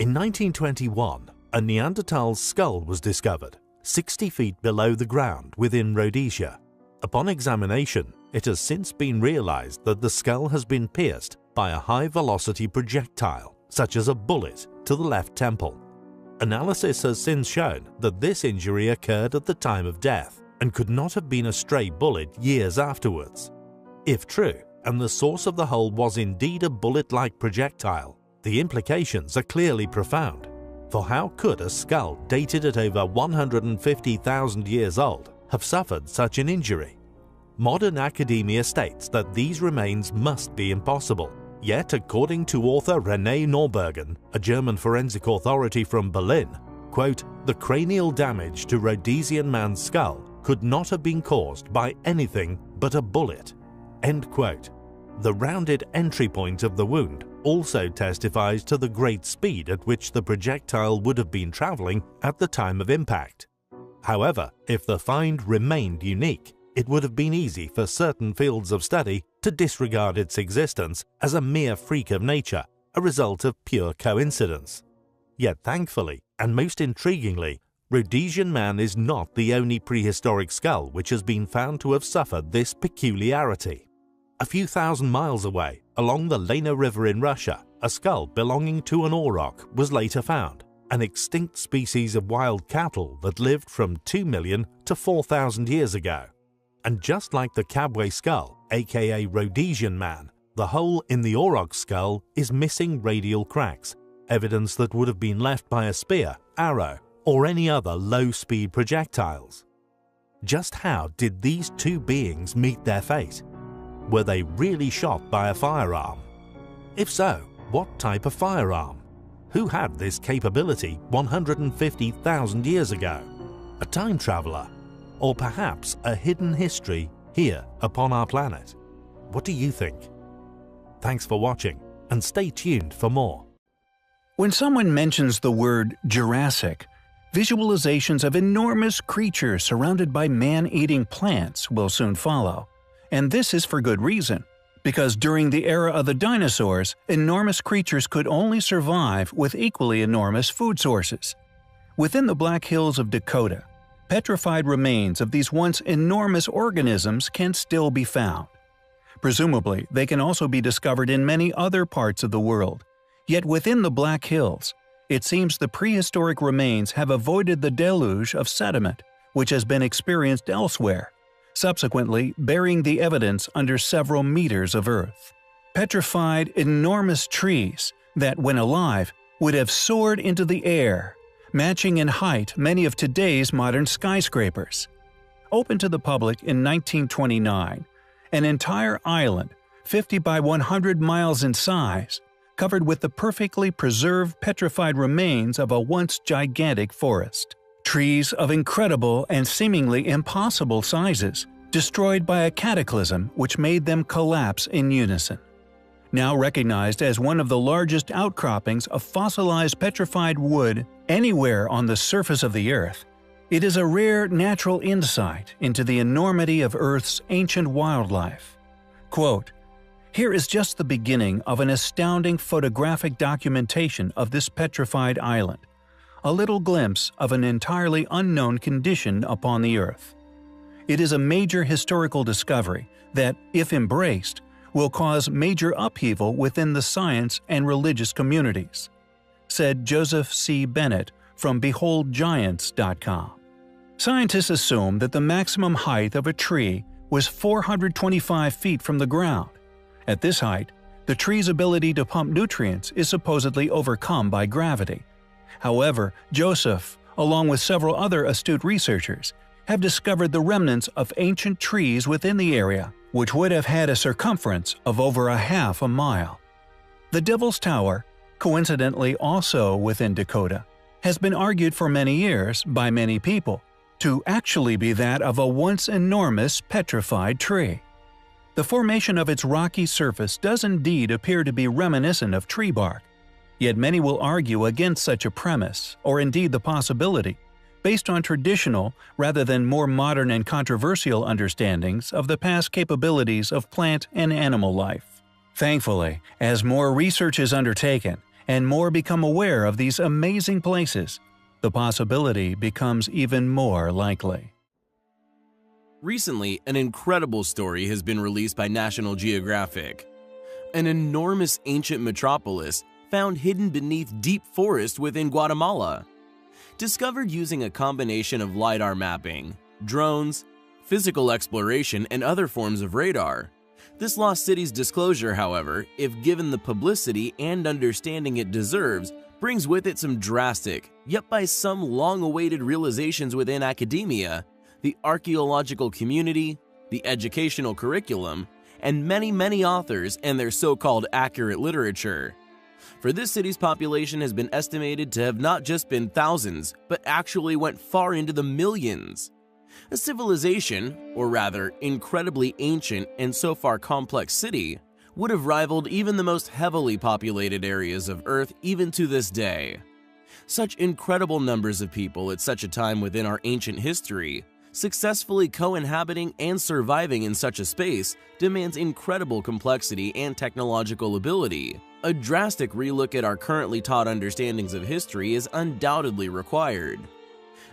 In 1921, a Neanderthal skull was discovered, 60 feet below the ground within Rhodesia. Upon examination, it has since been realized that the skull has been pierced by a high-velocity projectile, such as a bullet, to the left temple. Analysis has since shown that this injury occurred at the time of death and could not have been a stray bullet years afterwards. If true, and the source of the hole was indeed a bullet-like projectile, the implications are clearly profound. For how could a skull dated at over 150,000 years old have suffered such an injury? Modern academia states that these remains must be impossible. Yet, according to author René Norbergen, a German forensic authority from Berlin, quote, "The cranial damage to Rhodesian man's skull could not have been caused by anything but a bullet." End quote. The rounded entry point of the wound also testifies to the great speed at which the projectile would have been traveling at the time of impact. However, if the find remained unique, it would have been easy for certain fields of study to disregard its existence as a mere freak of nature, a result of pure coincidence. Yet thankfully, and most intriguingly, Rhodesian man is not the only prehistoric skull which has been found to have suffered this peculiarity. A few thousand miles away, along the Lena River in Russia, a skull belonging to an auroch was later found, an extinct species of wild cattle that lived from 2 million to 4,000 years ago. And just like the Kabwe skull, aka Rhodesian man, the hole in the auroch skull is missing radial cracks, evidence that would have been left by a spear, arrow, or any other low-speed projectiles. Just how did these two beings meet their fate? Were they really shot by a firearm? If so, what type of firearm? Who had this capability 150,000 years ago? A time traveler? Or perhaps a hidden history here upon our planet? What do you think? Thanks for watching, and stay tuned for more. When someone mentions the word Jurassic, visualizations of enormous creatures surrounded by man-eating plants will soon follow. And this is for good reason, because during the era of the dinosaurs, enormous creatures could only survive with equally enormous food sources. Within the Black Hills of Dakota, petrified remains of these once enormous organisms can still be found. Presumably, they can also be discovered in many other parts of the world. Yet within the Black Hills, it seems the prehistoric remains have avoided the deluge of sediment which has been experienced elsewhere, subsequently burying the evidence under several meters of earth. Petrified enormous trees that, when alive, would have soared into the air, matching in height many of today's modern skyscrapers. Opened to the public in 1929, an entire island, 50 by 100 miles in size, covered with the perfectly preserved petrified remains of a once gigantic forest. Trees of incredible and seemingly impossible sizes, destroyed by a cataclysm which made them collapse in unison. Now recognized as one of the largest outcroppings of fossilized petrified wood anywhere on the surface of the Earth, it is a rare natural insight into the enormity of Earth's ancient wildlife. Quote, "Here is just the beginning of an astounding photographic documentation of this petrified island, a little glimpse of an entirely unknown condition upon the Earth. It is a major historical discovery that, if embraced, will cause major upheaval within the science and religious communities," said Joseph C. Bennett from BeholdGiants.com. Scientists assume that the maximum height of a tree was 425 feet from the ground. At this height, the tree's ability to pump nutrients is supposedly overcome by gravity. However, Joseph, along with several other astute researchers, have discovered the remnants of ancient trees within the area, which would have had a circumference of over a half a mile. The Devil's Tower, coincidentally also within Dakota, has been argued for many years by many people to actually be that of a once enormous petrified tree. The formation of its rocky surface does indeed appear to be reminiscent of tree bark, yet many will argue against such a premise, or indeed the possibility, based on traditional rather than more modern and controversial understandings of the past capabilities of plant and animal life. Thankfully, as more research is undertaken, and more become aware of these amazing places, the possibility becomes even more likely. Recently, an incredible story has been released by National Geographic. An enormous ancient metropolis found hidden beneath deep forest within Guatemala. Discovered using a combination of LiDAR mapping, drones, physical exploration, and other forms of radar. This lost city's disclosure, however, if given the publicity and understanding it deserves, brings with it some drastic, yet by some long-awaited realizations within academia, the archaeological community, the educational curriculum, and many authors and their so-called accurate literature. For this city's population has been estimated to have not just been thousands, but actually went far into the millions. A civilization, or rather, incredibly ancient and so far complex city, would have rivaled even the most heavily populated areas of Earth even to this day. Such incredible numbers of people at such a time within our ancient history, successfully co-inhabiting and surviving in such a space demands incredible complexity and technological ability. A drastic relook at our currently taught understandings of history is undoubtedly required.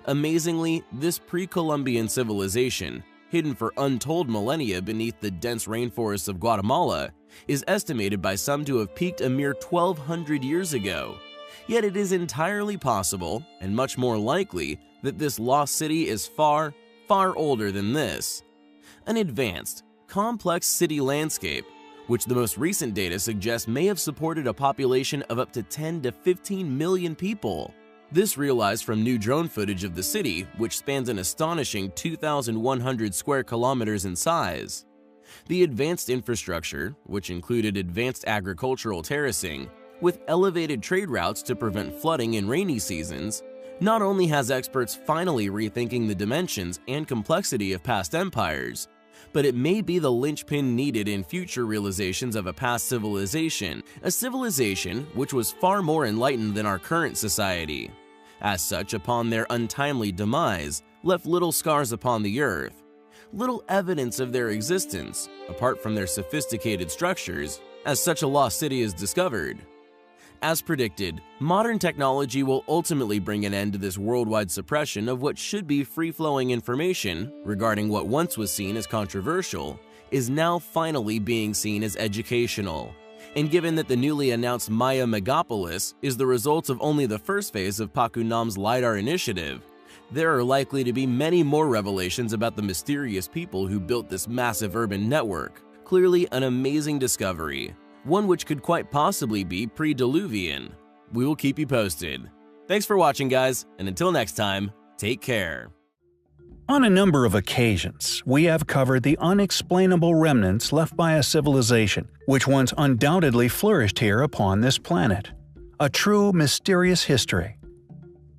Amazingly, this pre-Columbian civilization, hidden for untold millennia beneath the dense rainforests of Guatemala, is estimated by some to have peaked a mere 1,200 years ago. Yet it is entirely possible, and much more likely, that this lost city is far older than this. An advanced, complex city landscape, which the most recent data suggests may have supported a population of up to 10 to 15 million people. This realized from new drone footage of the city, which spans an astonishing 2,100 square kilometers in size. The advanced infrastructure, which included advanced agricultural terracing, with elevated trade routes to prevent flooding in rainy seasons, not only has experts finally rethinking the dimensions and complexity of past empires, but it may be the linchpin needed in future realizations of a past civilization, a civilization which was far more enlightened than our current society. As such, upon their untimely demise, left little scars upon the earth, little evidence of their existence, apart from their sophisticated structures, as such a lost city is discovered. As predicted, modern technology will ultimately bring an end to this worldwide suppression of what should be free-flowing information regarding what once was seen as controversial, is now finally being seen as educational. And given that the newly announced Maya megapolis is the result of only the first phase of Pakunam's LiDAR initiative, there are likely to be many more revelations about the mysterious people who built this massive urban network. Clearly an amazing discovery, one which could quite possibly be pre-Diluvian. We will keep you posted. Thanks for watching, guys, and until next time, take care. On a number of occasions, we have covered the unexplainable remnants left by a civilization which once undoubtedly flourished here upon this planet. A true mysterious history.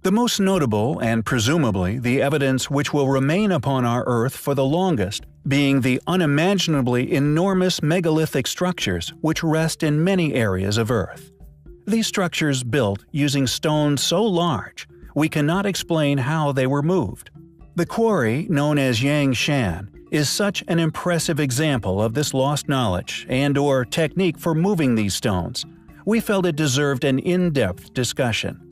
The most notable, and presumably the evidence which will remain upon our Earth for the longest, being the unimaginably enormous megalithic structures which rest in many areas of Earth. These structures built using stones so large, we cannot explain how they were moved. The quarry, known as Yangshan, is such an impressive example of this lost knowledge and/or technique for moving these stones. We felt it deserved an in-depth discussion.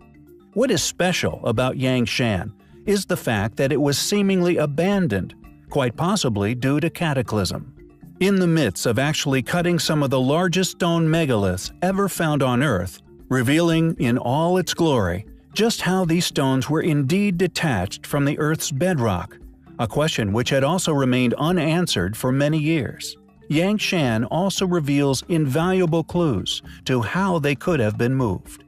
What is special about Yangshan is the fact that it was seemingly abandoned, quite possibly due to cataclysm. In the midst of actually cutting some of the largest stone megaliths ever found on Earth, revealing in all its glory just how these stones were indeed detached from the Earth's bedrock, a question which had also remained unanswered for many years. Yangshan also reveals invaluable clues to how they could have been moved.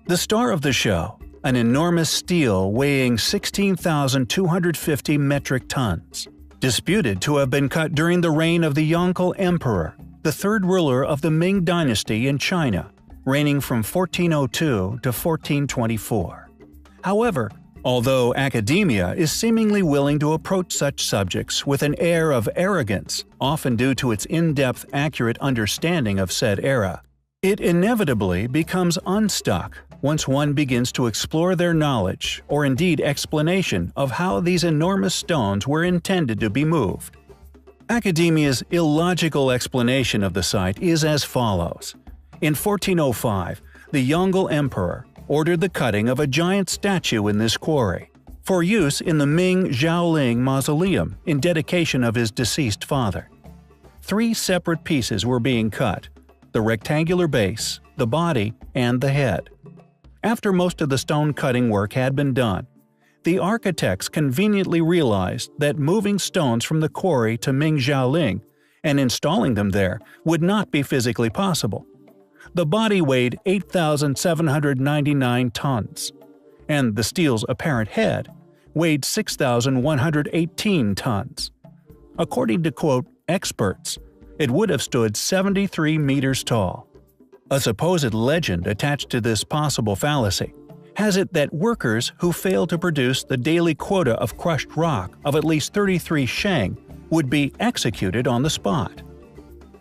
The star of the show, an enormous stele weighing 16,250 metric tons, disputed to have been cut during the reign of the Yongle Emperor, the third ruler of the Ming dynasty in China, reigning from 1402 to 1424. However, although academia is seemingly willing to approach such subjects with an air of arrogance, often due to its in-depth, accurate understanding of said era, it inevitably becomes unstuck once one begins to explore their knowledge or indeed explanation of how these enormous stones were intended to be moved. Academia's illogical explanation of the site is as follows. In 1405, the Yongle Emperor ordered the cutting of a giant statue in this quarry, for use in the Ming Xiaoling Mausoleum in dedication of his deceased father. 3 separate pieces were being cut: the rectangular base, the body, and the head. After most of the stone cutting work had been done, the architects conveniently realized that moving stones from the quarry to Ming Xiaoling and installing them there would not be physically possible. The body weighed 8,799 tons, and the steel's apparent head weighed 6,118 tons. According to, quote, experts, it would have stood 73 meters tall. A supposed legend attached to this possible fallacy has it that workers who failed to produce the daily quota of crushed rock of at least 33 sheng would be executed on the spot.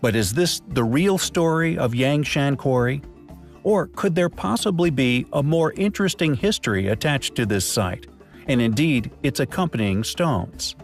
But is this the real story of Yangshan Quarry? Or could there possibly be a more interesting history attached to this site, and indeed its accompanying stones?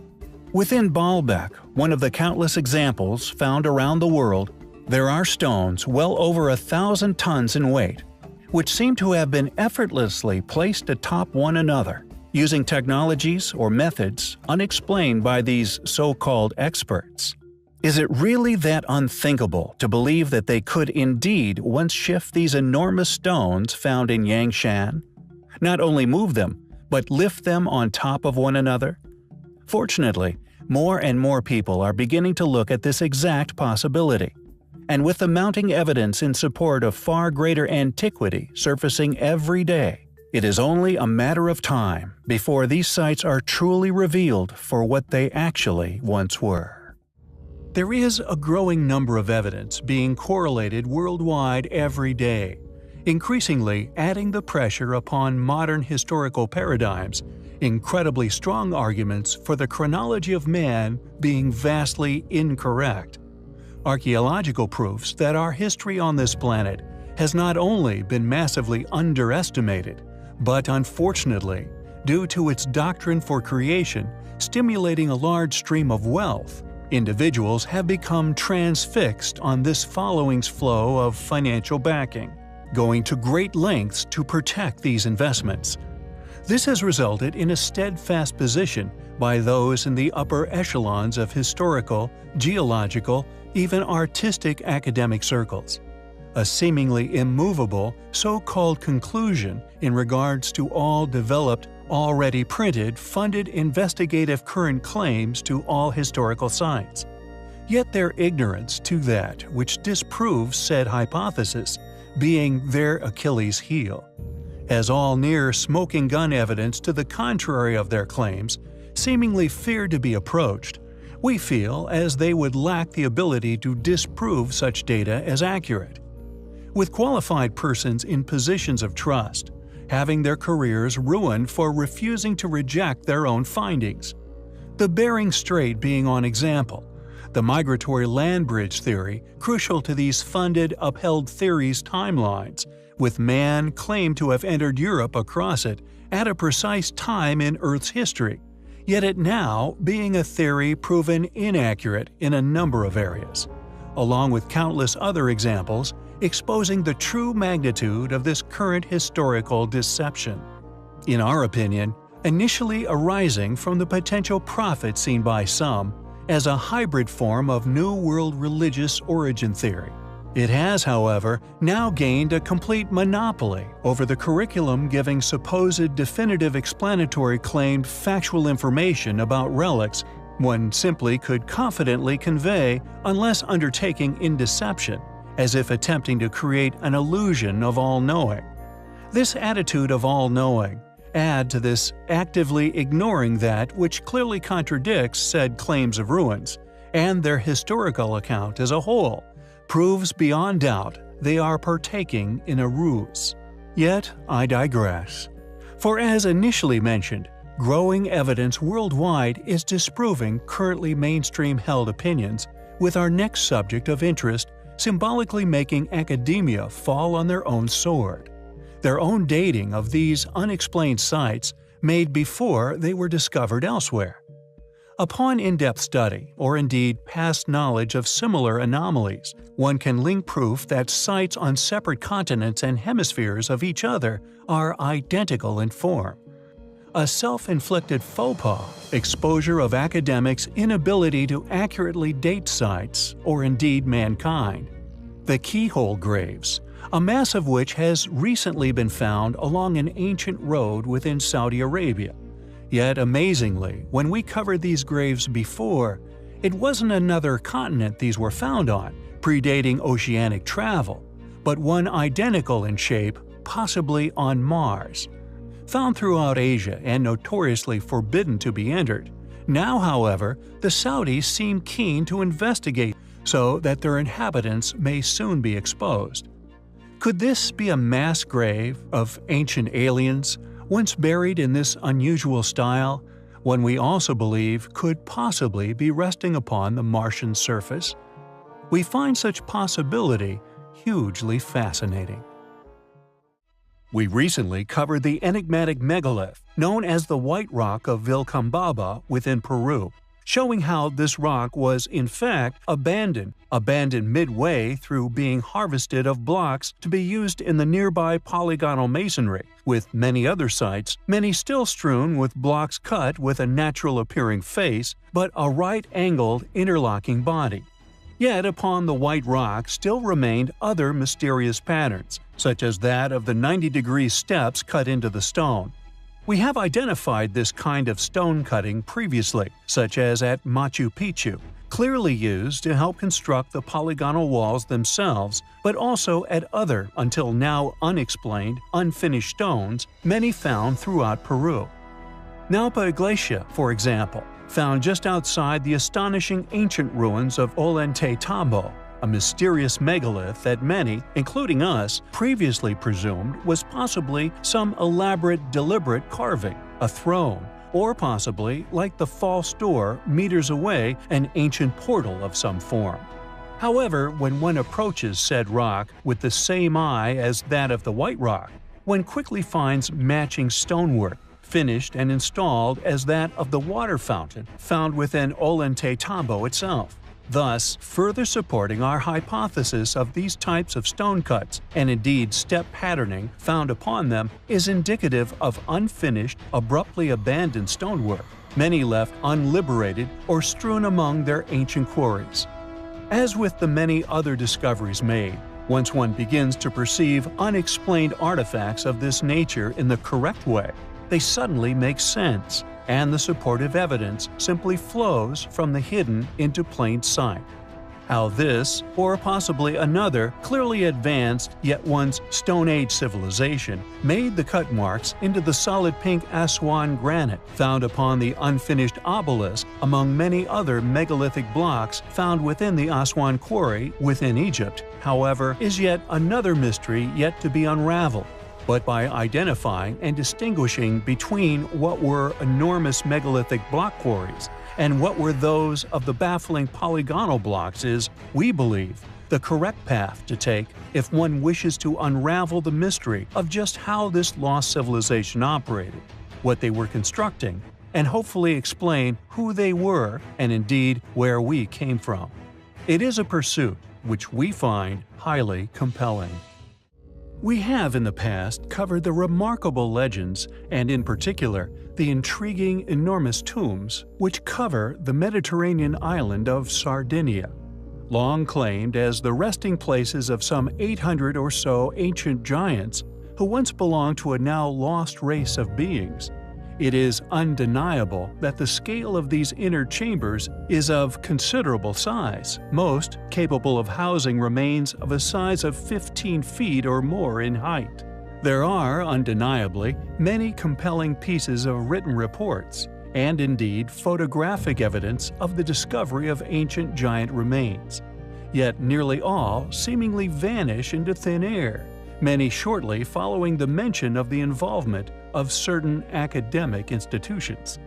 Within Baalbek, one of the countless examples found around the world, there are stones well over 1,000 tons in weight, which seem to have been effortlessly placed atop one another, using technologies or methods unexplained by these so-called experts. Is it really that unthinkable to believe that they could indeed once shift these enormous stones found in Yangshan? Not only move them, but lift them on top of one another? Fortunately, more and more people are beginning to look at this exact possibility. And with the mounting evidence in support of far greater antiquity surfacing every day, it is only a matter of time before these sites are truly revealed for what they actually once were. There is a growing number of evidence being correlated worldwide every day, increasingly adding the pressure upon modern historical paradigms, incredibly strong arguments for the chronology of man being vastly incorrect. Archaeological proofs that our history on this planet has not only been massively underestimated, but unfortunately, due to its doctrine for creation stimulating a large stream of wealth, individuals have become transfixed on this following's flow of financial backing, going to great lengths to protect these investments. This has resulted in a steadfast position by those in the upper echelons of historical, geological, even artistic academic circles. A seemingly immovable, so-called conclusion in regards to all developed, already printed, funded investigative current claims to all historical sites. Yet their ignorance to that which disproves said hypothesis, being their Achilles' heel. As all near smoking gun evidence to the contrary of their claims seemingly fear to be approached, we feel as they would lack the ability to disprove such data as accurate. With qualified persons in positions of trust, having their careers ruined for refusing to reject their own findings. The Bering Strait being one example, the migratory land bridge theory crucial to these funded, upheld theories' timelines, with man claimed to have entered Europe across it at a precise time in Earth's history, yet it now being a theory proven inaccurate in a number of areas, along with countless other examples exposing the true magnitude of this current historical deception. In our opinion, initially arising from the potential profit seen by some as a hybrid form of New World religious origin theory. It has, however, now gained a complete monopoly over the curriculum giving supposed definitive explanatory claimed factual information about relics one simply could confidently convey unless undertaking in deception, as if attempting to create an illusion of all-knowing. This attitude of all-knowing, add to this actively ignoring that which clearly contradicts said claims of ruins, and their historical account as a whole, proves beyond doubt they are partaking in a ruse. Yet I digress. For as initially mentioned, growing evidence worldwide is disproving currently mainstream held opinions, with our next subject of interest symbolically making academia fall on their own sword. Their own dating of these unexplained sites made before they were discovered elsewhere. Upon in-depth study, or indeed past knowledge of similar anomalies, one can link proof that sites on separate continents and hemispheres of each other are identical in form. A self-inflicted faux pas, exposure of academics' inability to accurately date sites, or indeed mankind. The keyhole graves, a mass of which has recently been found along an ancient road within Saudi Arabia. Yet amazingly, when we covered these graves before, it wasn't another continent these were found on, predating oceanic travel, but one identical in shape, possibly on Mars. Found throughout Asia and notoriously forbidden to be entered. Now, however, the Saudis seem keen to investigate so that their inhabitants may soon be exposed. Could this be a mass grave of ancient aliens, once buried in this unusual style, one we also believe could possibly be resting upon the Martian surface? We find such possibility hugely fascinating. We recently covered the enigmatic megalith known as the White Rock of Vilcabamba within Peru, showing how this rock was in fact abandoned midway through being harvested of blocks to be used in the nearby polygonal masonry, with many other sites, many still strewn with blocks cut with a natural-appearing face, but a right-angled interlocking body. Yet upon the white rock still remained other mysterious patterns, such as that of the 90-degree steps cut into the stone. We have identified this kind of stone cutting previously, such as at Machu Picchu, clearly used to help construct the polygonal walls themselves, but also at other, until now unexplained, unfinished stones, many found throughout Peru. Nalpa Iglesia, for example, found just outside the astonishing ancient ruins of Ollantaytambo, a mysterious megalith that many, including us, previously presumed was possibly some elaborate, deliberate carving, a throne, or possibly, like the false door meters away, an ancient portal of some form. However, when one approaches said rock with the same eye as that of the White Rock, one quickly finds matching stonework, finished and installed as that of the water fountain found within Ollantaytambo itself, thus further supporting our hypothesis of these types of stone cuts, and indeed step patterning found upon them is indicative of unfinished, abruptly abandoned stonework, many left unliberated or strewn among their ancient quarries. As with the many other discoveries made, once one begins to perceive unexplained artifacts of this nature in the correct way, they suddenly make sense, and the supportive evidence simply flows from the hidden into plain sight. How this, or possibly another, clearly advanced yet once Stone Age civilization made the cut marks into the solid pink Aswan granite found upon the unfinished obelisk among many other megalithic blocks found within the Aswan quarry within Egypt, however, is yet another mystery yet to be unraveled. But by identifying and distinguishing between what were enormous megalithic block quarries and what were those of the baffling polygonal blocks is, we believe, the correct path to take if one wishes to unravel the mystery of just how this lost civilization operated, what they were constructing, and hopefully explain who they were and indeed where we came from. It is a pursuit which we find highly compelling. We have in the past covered the remarkable legends, and in particular, the intriguing enormous tombs which cover the Mediterranean island of Sardinia. Long claimed as the resting places of some 800 or so ancient giants who once belonged to a now lost race of beings, it is undeniable that the scale of these inner chambers is of considerable size, most capable of housing remains of a size of 15 feet or more in height. There are, undeniably, many compelling pieces of written reports, and indeed photographic evidence of the discovery of ancient giant remains. Yet nearly all seemingly vanish into thin air, many shortly following the mention of the involvement of certain academic institutions,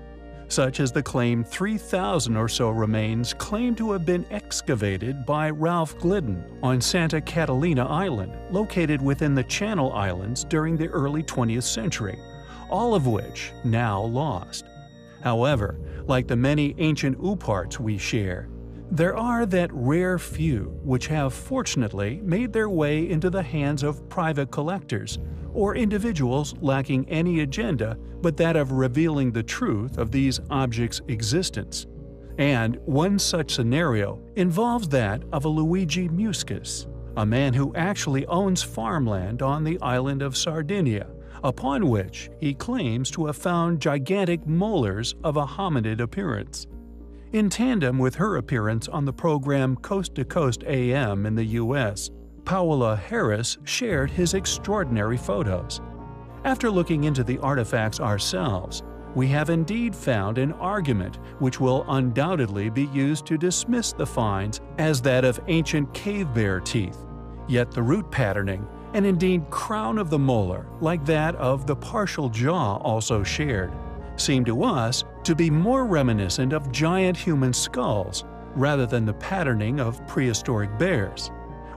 such as the claimed 3,000 or so remains claimed to have been excavated by Ralph Glidden on Santa Catalina Island, located within the Channel Islands during the early 20th century, all of which now lost. However, like the many ancient ooparts we share, there are that rare few which have fortunately made their way into the hands of private collectors or individuals lacking any agenda but that of revealing the truth of these objects' existence. And one such scenario involves that of a Luigi Muscus, a man who actually owns farmland on the island of Sardinia, upon which he claims to have found gigantic molars of a hominid appearance. In tandem with her appearance on the program Coast to Coast AM in the US, Paola Harris shared his extraordinary photos. After looking into the artifacts ourselves, we have indeed found an argument which will undoubtedly be used to dismiss the finds as that of ancient cave bear teeth, yet the root patterning and indeed crown of the molar, like that of the partial jaw also shared, seem to us to be more reminiscent of giant human skulls rather than the patterning of prehistoric bears.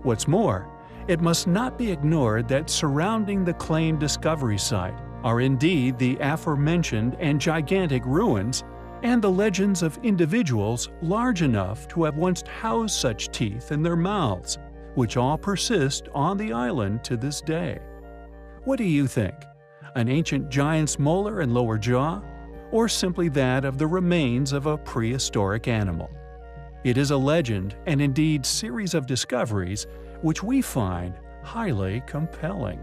What's more, it must not be ignored that surrounding the claimed discovery site are indeed the aforementioned and gigantic ruins and the legends of individuals large enough to have once housed such teeth in their mouths, which all persist on the island to this day. What do you think? An ancient giant's molar and lower jaw? Or simply that of the remains of a prehistoric animal? It is a legend and indeed series of discoveries which we find highly compelling.